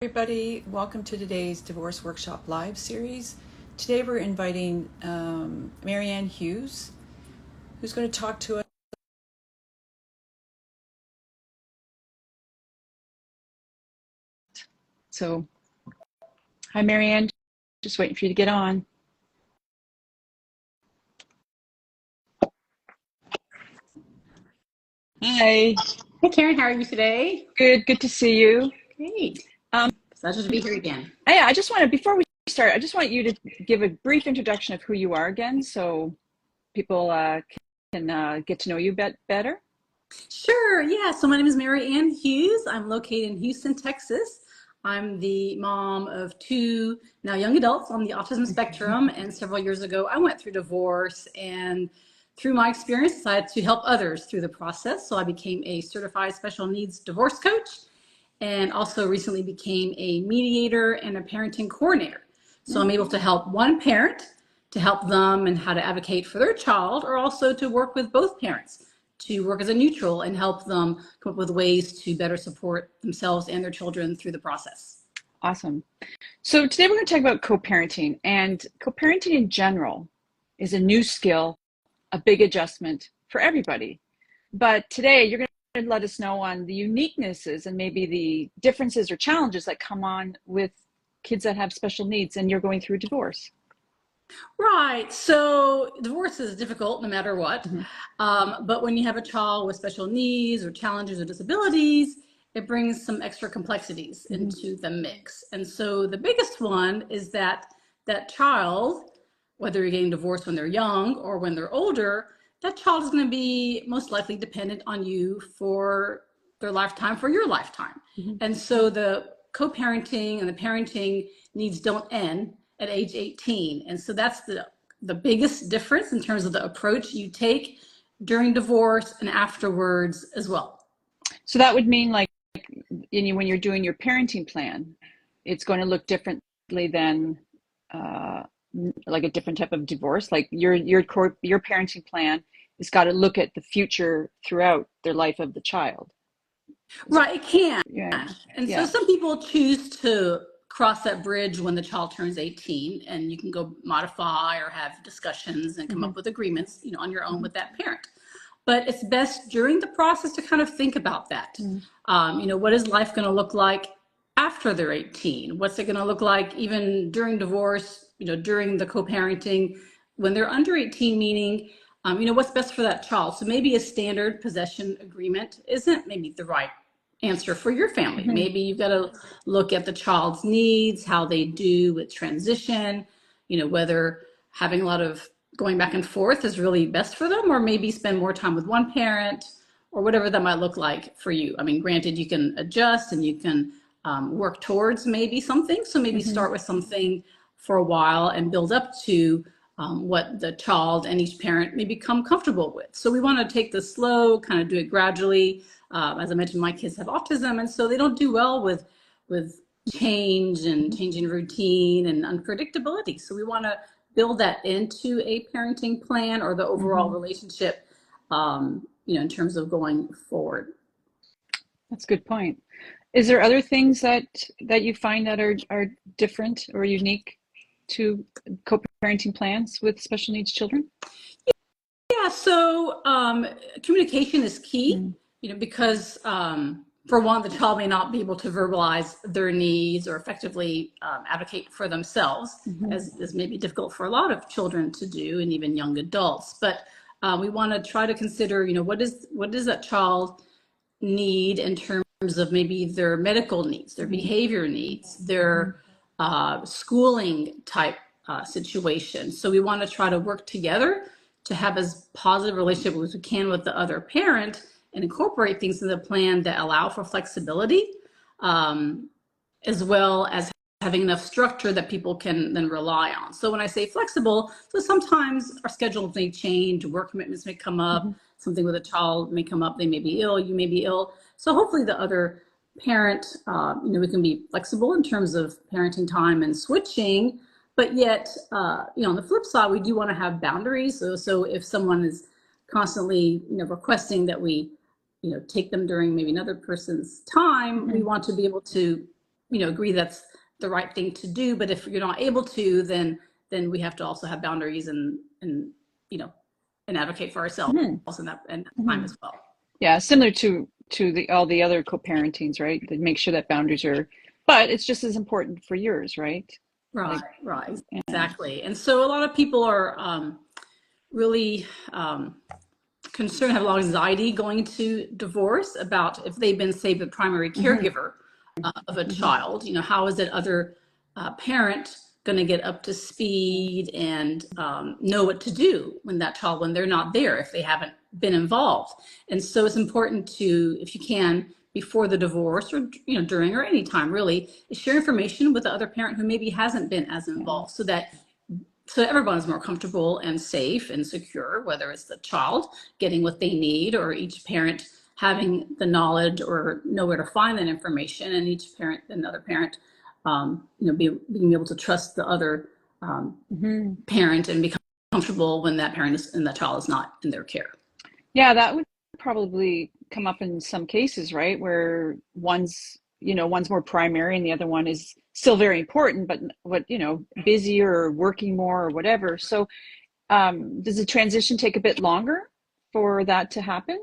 Everybody, welcome to today's Divorce Workshop Live series. Today we're inviting Mary Ann Hughes, who's going to talk to us. So, hi Mary Ann, just waiting for you to get on. Hi. Hey Karen, how are you today? Good to see you. Great. Pleasure to be here again. I just want to, before we start, I just want you to give a brief introduction of who you are again, so people can get to know you better. Sure, yeah. So my name is Mary Ann Hughes. I'm located in Houston, Texas. I'm the mom of two now young adults on the autism spectrum, and several years ago I went through divorce, and through my experience decided to help others through the process. So I became a certified special needs divorce coach, and also recently became a mediator and a parenting coordinator. So I'm able to help one parent to help them and how to advocate for their child, or also to work with both parents to work as a neutral and help them come up with ways to better support themselves and their children through the process. Awesome. So today we're going to talk about co-parenting, and co-parenting in general is a new skill, a big adjustment for everybody. But today you're going to let us know on the uniquenesses and maybe the differences or challenges that come on with kids that have special needs and you're going through a divorce. Right. So divorce is difficult no matter what. But when you have a child with special needs or challenges or disabilities, it brings some extra complexities into the mix. And so the biggest one is that that child, whether you're getting divorced when they're young or when they're older, that child is going to be most likely dependent on you for their lifetime, for your lifetime. And so the co-parenting and the parenting needs don't end at age 18. And so that's the biggest difference in terms of the approach you take during divorce and afterwards as well. So that would mean like when you're doing your parenting plan, it's going to look differently than like a different type of divorce. Like your parenting plan has got to look at the future throughout their life of the child. Right, it can. Yeah. And so Yeah. some people choose to cross that bridge when the child turns 18, and you can go modify or have discussions and come up with agreements, on your own with that parent. But it's best during the process to kind of think about that. What is life going to look like after they're 18? What's it going to look like even during divorce, during the co-parenting when they're under 18, meaning, what's best for that child? So maybe a standard possession agreement isn't maybe the right answer for your family. Maybe you've got to look at the child's needs, how they do with transition, whether having a lot of going back and forth is really best for them, or maybe spend more time with one parent, or whatever that might look like for you. I mean, granted, you can adjust and you can work towards maybe something. So maybe start with something for a while and build up to what the child and each parent may become comfortable with. So we want to take this slow, kind of do it gradually. As I mentioned, my kids have autism, and so they don't do well with change and changing routine and unpredictability. So we want to build that into a parenting plan or the overall relationship, in terms of going forward. That's a good point. Is there other things that you find that are different or unique to co-parenting plans with special needs children? Yeah, so communication is key, because for one, the child may not be able to verbalize their needs or effectively advocate for themselves, as may be difficult for a lot of children to do, and even young adults. But we want to try to consider, what does that child need in terms of maybe their medical needs, their behavior needs, their schooling type situation. So we want to try to work together to have as positive a relationship as we can with the other parent and incorporate things in the plan that allow for flexibility, as well as having enough structure that people can then rely on. So when I say flexible, so sometimes our schedules may change, work commitments may come up, something with a child may come up, they may be ill, you may be ill. So hopefully the other parent, we can be flexible in terms of parenting time and switching, but yet, on the flip side, we do want to have boundaries. So if someone is constantly, requesting that we, take them during maybe another person's time, we want to be able to agree that's the right thing to do. But if you're not able to, then we have to also have boundaries and and advocate for ourselves Mhm. in that time Mhm. as well. Yeah, similar to all the other co-parentings, right? To make sure that boundaries are, but it's just as important for yours, right? Right, Like, right, yeah. exactly. And so a lot of people are really concerned, have a lot of anxiety going to divorce about if they've been, say, the primary Hmm. caregiver of a Hmm. child. How is that other parent going to get up to speed and know what to do when they're not there, if they haven't been involved? And so it's important to, if you can, before the divorce or during or any time really, share information with the other parent who maybe hasn't been as Yeah. involved, so everyone's more comfortable and safe and secure, whether it's the child getting what they need or each parent having the knowledge or know where to find that information, and each parent, another parent, being able to trust the other Hmm. parent and become comfortable when that parent is and that child is not in their care. Yeah, that would probably come up in some cases, right? Where one's more primary and the other one is still very important, but busier or working more or whatever. So, does the transition take a bit longer for that to happen?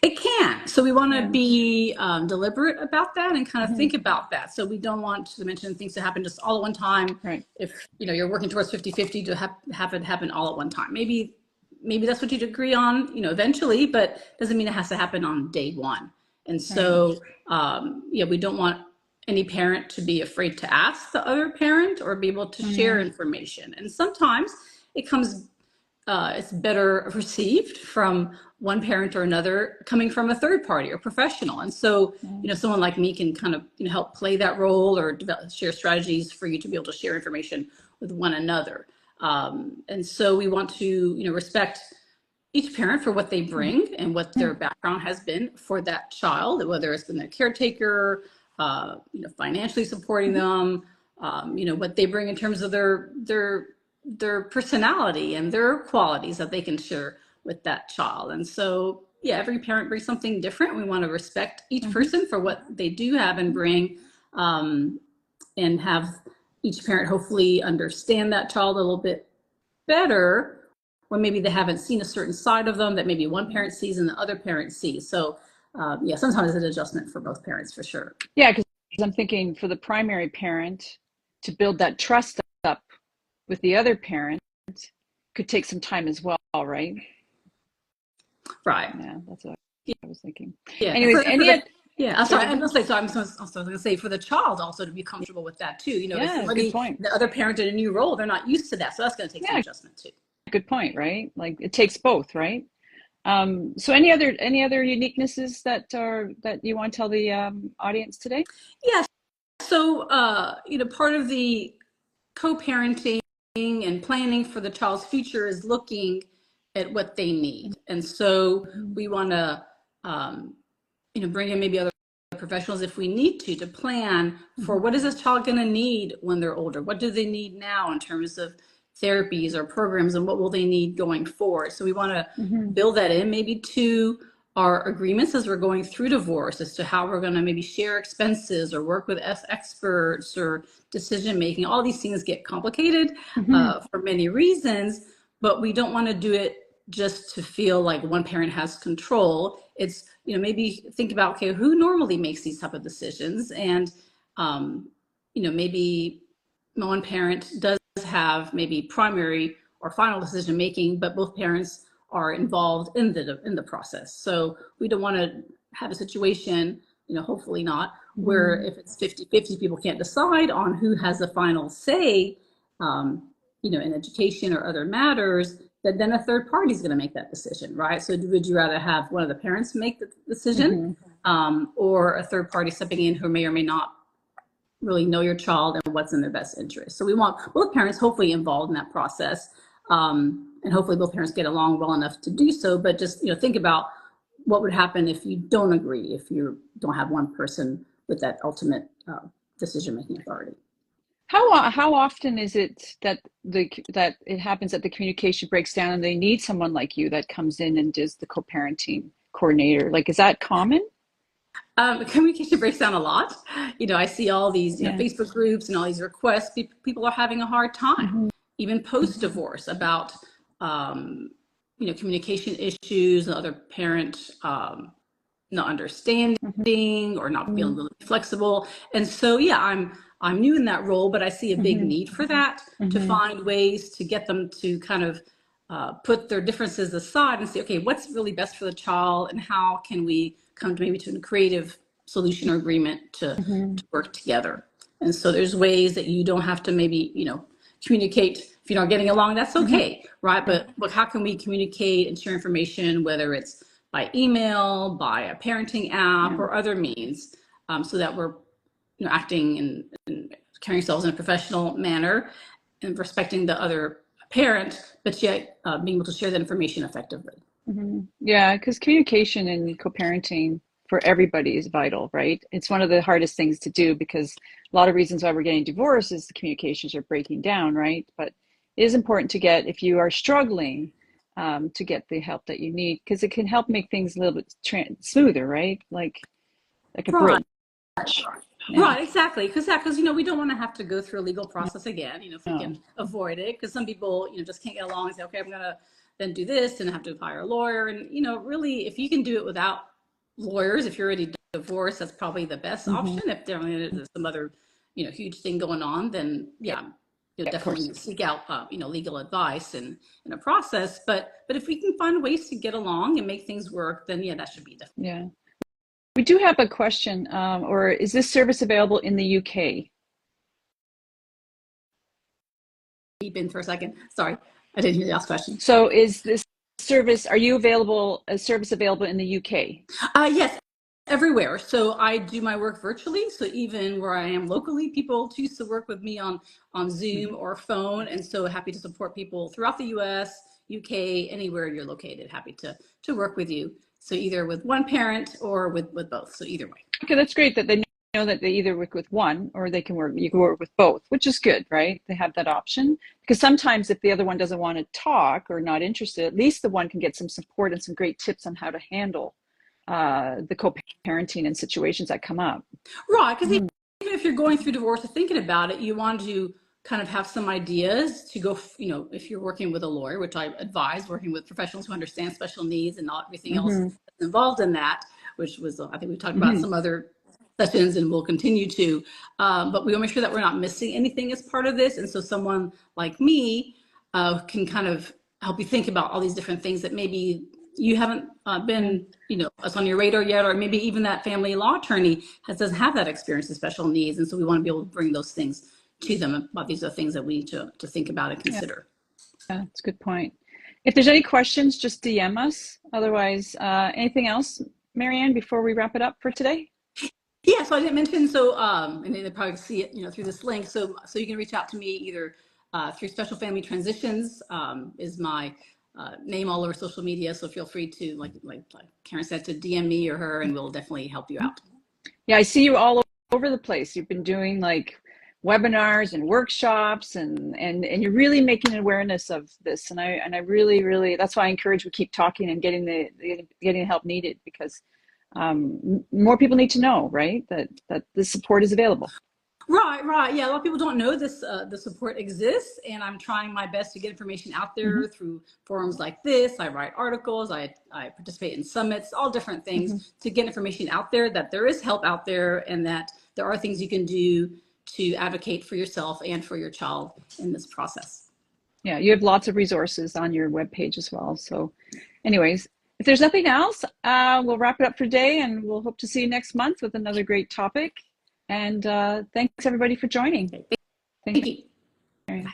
It can. So we want to Yeah. be deliberate about that and kind of Hmm. think about that. So we don't want to mention things to happen just all at one time. Right. If you're working towards 50-50, to have it happen all at one time. Maybe that's what you'd agree on, eventually, but doesn't mean it has to happen on day one. And Right. so, we don't want any parent to be afraid to ask the other parent or be able to Oh, share yeah. information. And sometimes it comes it's better received from one parent or another coming from a third party or professional. And so, Yeah. someone like me can kind of help play that role or share strategies for you to be able to share information with one another. And so we want to, respect each parent for what they bring and what their background has been for that child, whether it's been a caretaker, financially supporting Mhm. them, what they bring in terms of their personality and their qualities that they can share with that child. And so, yeah, every parent brings something different. We want to respect each Mhm. person for what they do have and bring, um, and have each parent hopefully understand that child a little bit better when maybe they haven't seen a certain side of them that maybe one parent sees and the other parent sees. So, yeah, sometimes it's an adjustment for both parents for sure. Yeah, because I'm thinking for the primary parent to build that trust up with the other parent could take some time as well, right? Right. Yeah, that's what I was thinking. Yeah. Anyways, Yeah. I'm sorry. sorry, go I'm ahead. gonna say. So I'm also going to say for the child also to be comfortable with that too. If Yeah, good somebody, point. the other parent in a new role, they're not used to that, so that's going to take some Yeah, adjustment too. good point, right? Like it takes both, right? So any other uniquenesses that you want to tell the audience today? Yeah. So, part of the co-parenting and planning for the child's future is looking at what they need. And so Mhm. we want to, bring in maybe other professionals if we need to plan for Mhm. what is this child going to need when they're older? What do they need now in terms of therapies or programs, and what will they need going forward? So we want to Mhm. build that in maybe to our agreements as we're going through divorce as to how we're going to maybe share expenses or work with experts or decision making. All these things get complicated Mhm. for many reasons, but we don't want to do it just to feel like one parent has control. It's, maybe think about, okay, who normally makes these type of decisions? And, maybe one parent does have maybe primary or final decision making, but both parents are involved in the process. So we don't want to have a situation, hopefully not, where Mhm. if it's 50-50, people can't decide on who has the final say, in education or other matters, that then a third party is going to make that decision, right? So would you rather have one of the parents make the decision, Mhm. or a third party stepping in who may or may not really know your child and what's in their best interest? So we want both parents hopefully involved in that process, and hopefully both parents get along well enough to do so. But just think about what would happen if you don't agree, if you don't have one person with that ultimate decision making authority. How often is it that it happens that the communication breaks down and they need someone like you that comes in and does the co-parenting coordinator? Like, is that common? Communication breaks down a lot. I see all these Yeah. Facebook groups and all these requests. People are having a hard time, Mm-hmm. even post-divorce, about communication issues and other parent not understanding or not feeling really flexible. And so, yeah, I'm new in that role, but I see a big Mm-hmm. need for that, to Mm-hmm. find ways to get them to kind of put their differences aside and say, okay, what's really best for the child, and how can we come to maybe to a creative solution or agreement Mm-hmm. to work together. And so there's ways that you don't have to maybe, communicate. If you're not getting along, that's Mm-hmm. okay, right? But how can we communicate and share information, whether it's by email, by a parenting app, Yeah. or other means, so that we're acting and carrying ourselves in a professional manner and respecting the other parent, but yet being able to share that information effectively. Mm-hmm. Yeah, because communication and co-parenting for everybody is vital, right? It's one of the hardest things to do because a lot of reasons why we're getting divorced is the communications are breaking down, right? But it is important to get, if you are struggling, to get the help that you need because it can help make things a little bit smoother, right? Like a Right. bridge. Yeah. Right, exactly. Because we don't want to have to go through a legal process again. If we No. can avoid it, because some people, just can't get along and say, okay, I'm gonna then do this and have to hire a lawyer. And really, if you can do it without lawyers, if you're already divorced, that's probably the best Mm-hmm. option. If there's some other, huge thing going on, then yeah, you'll Yeah, of course. definitely seek out, legal advice and in a process. But if we can find ways to get along and make things work, then yeah, that should be definitely. Yeah. We do have a question, or is this service available in the UK? Deep in for a second. Sorry, I didn't hear the last question. So is this service, are you available, a service available in the UK? Yes, everywhere. So I do my work virtually. So even where I am locally, people choose to work with me on Zoom or phone. And so happy to support people throughout the US, UK, anywhere you're located. Happy to work with you. So either with one parent or with both. So either way. Okay, that's great that they know that they either work with one or you can work with both, which is good, right? They have that option because sometimes if the other one doesn't want to talk or not interested, at least the one can get some support and some great tips on how to handle the co-parenting and situations that come up. Right, because even if you're going through divorce or thinking about it, you want to kind of have some ideas to go, if you're working with a lawyer, which I advise working with professionals who understand special needs and not everything else Mm-hmm. that's involved in that, which was, I think we talked about Mm-hmm. some other sessions and we'll continue to, but we want to make sure that we're not missing anything as part of this. And so someone like me can kind of help you think about all these different things that maybe you haven't been, us on your radar yet, or maybe even that family law attorney doesn't have that experience with special needs. And so we want to be able to bring those things to them about these are things that we need to think about and consider. Yeah, that's a good point. If there's any questions, just DM us. Otherwise, anything else, Mary Ann, before we wrap it up for today? Yeah, so I didn't mention, so, and they probably see it, through this link. So you can reach out to me either through Special Family Transitions is my name all over social media. So feel free to, like Karen said, to DM me or her, and we'll definitely help you out. Yeah, I see you all over the place. You've been doing like webinars and workshops and you're really making an awareness of this. And I really, that's why I encourage we keep talking and getting the help needed because more people need to know, right? That the support is available. Right. Yeah, a lot of people don't know this. The support exists, and I'm trying my best to get information out there through forums like this. I write articles. I participate in summits, all different things to get information out there that there is help out there, and that there are things you can do to advocate for yourself and for your child in this process. Yeah, you have lots of resources on your webpage as well. So, anyways, if there's nothing else, we'll wrap it up for today, and we'll hope to see you next month with another great topic. And thanks everybody for joining. Thank you. Thanks.